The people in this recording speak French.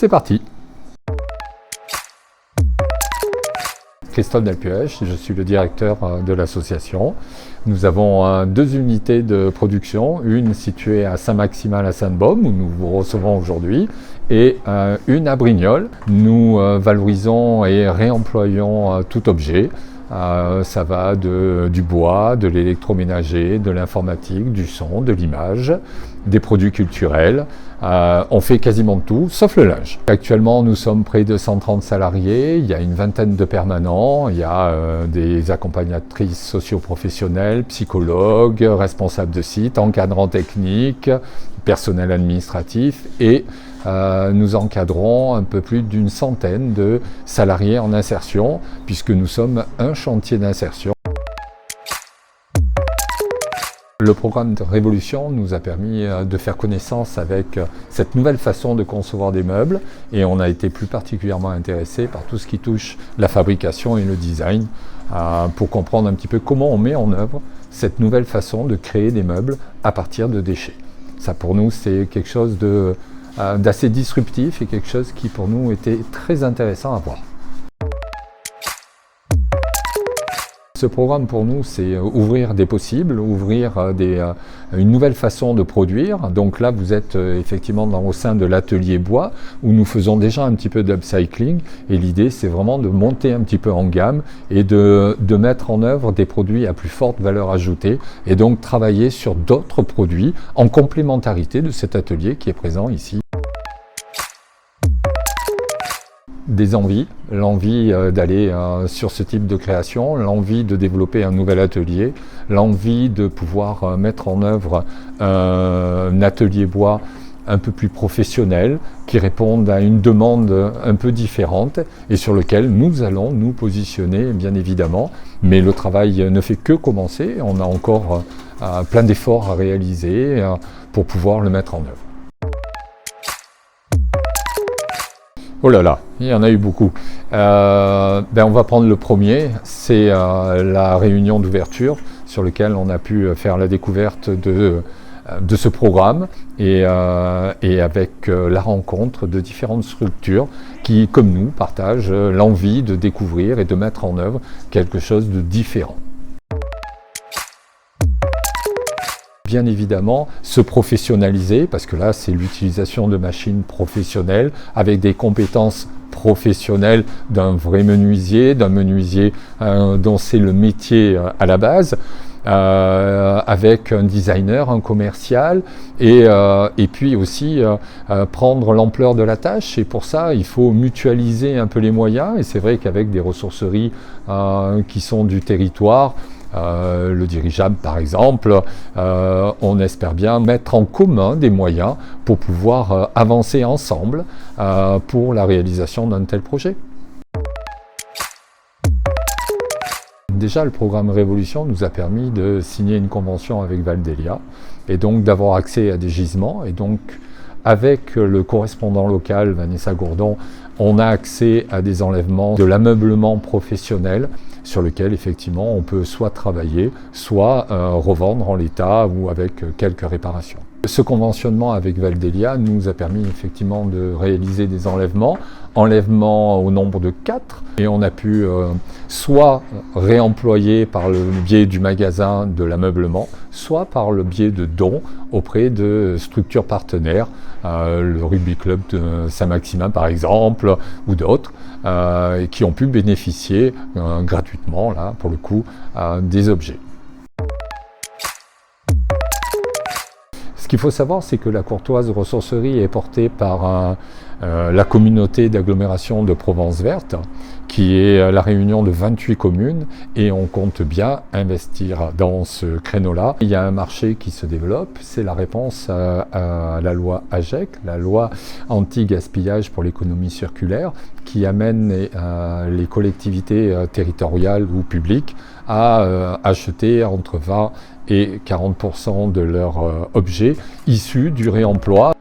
c'est parti. Christophe Delpuech, je suis le directeur de l'association. Nous avons 2 unités de production, une située à Saint-Maximin à Sainte-Baume, où nous vous recevons aujourd'hui, et une à Brignoles. Nous valorisons et réemployons tout objet. Ça va du bois, de l'électroménager, de l'informatique, du son, de l'image, des produits culturels. On fait quasiment tout, sauf le linge. Actuellement, nous sommes près de 130 salariés, il y a une vingtaine de permanents, il y a des accompagnatrices socio-professionnelles, psychologues, responsables de site, encadrants techniques, personnel administratif et nous encadrons un peu plus d'une centaine de salariés en insertion, puisque nous sommes un chantier d'insertion. Le programme de Révolution nous a permis de faire connaissance avec cette nouvelle façon de concevoir des meubles et on a été plus particulièrement intéressé par tout ce qui touche la fabrication et le design pour comprendre un petit peu comment on met en œuvre cette nouvelle façon de créer des meubles à partir de déchets. Ça pour nous c'est quelque chose d'assez disruptif et quelque chose qui pour nous était très intéressant à voir. Ce programme pour nous c'est ouvrir des possibles, ouvrir une nouvelle façon de produire. Donc là vous êtes effectivement au sein de l'atelier bois où nous faisons déjà un petit peu d'upcycling et l'idée c'est vraiment de monter un petit peu en gamme et de mettre en œuvre des produits à plus forte valeur ajoutée et donc travailler sur d'autres produits en complémentarité de cet atelier qui est présent ici. Des envies, l'envie d'aller sur ce type de création, l'envie de développer un nouvel atelier, l'envie de pouvoir mettre en œuvre un atelier bois un peu plus professionnel, qui réponde à une demande un peu différente et sur lequel nous allons nous positionner bien évidemment. Mais le travail ne fait que commencer, on a encore plein d'efforts à réaliser pour pouvoir le mettre en œuvre. Oh là là, il y en a eu beaucoup. On va prendre le premier, c'est la réunion d'ouverture sur laquelle on a pu faire la découverte de ce programme et avec la rencontre de différentes structures qui, comme nous, partagent l'envie de découvrir et de mettre en œuvre quelque chose de différent. Bien évidemment, se professionnaliser, parce que là, c'est l'utilisation de machines professionnelles avec des compétences professionnelles d'un vrai menuisier, dont c'est le métier à la base, avec un designer, un commercial, et puis aussi prendre l'ampleur de la tâche. Et pour ça, il faut mutualiser un peu les moyens. Et c'est vrai qu'avec des ressourceries qui sont du territoire, le dirigeable par exemple, on espère bien mettre en commun des moyens pour pouvoir avancer ensemble pour la réalisation d'un tel projet. Déjà, le programme Révolution nous a permis de signer une convention avec Valdelia et donc d'avoir accès à des gisements. Et donc, avec le correspondant local, Vanessa Gourdon, on a accès à des enlèvements de l'ameublement professionnel sur lequel effectivement on peut soit travailler, soit revendre en l'état ou avec quelques réparations. Ce conventionnement avec Valdelia nous a permis effectivement de réaliser des enlèvements au nombre de 4 et on a pu soit réemployer par le biais du magasin de l'ameublement, soit par le biais de dons auprès de structures partenaires, le Rugby Club de Saint-Maximin par exemple ou d'autres qui ont pu bénéficier gratuitement là pour le coup des objets. Ce qu'il faut savoir, c'est que la Courtoise Ressourcerie est portée par la communauté d'agglomération de Provence Verte, qui est la réunion de 28 communes, et on compte bien investir dans ce créneau-là. Il y a un marché qui se développe, c'est la réponse à la loi AGEC, la loi anti-gaspillage pour l'économie circulaire, qui amène les collectivités territoriales ou publiques à acheter entre 20 et 40% de leurs objets issus du réemploi.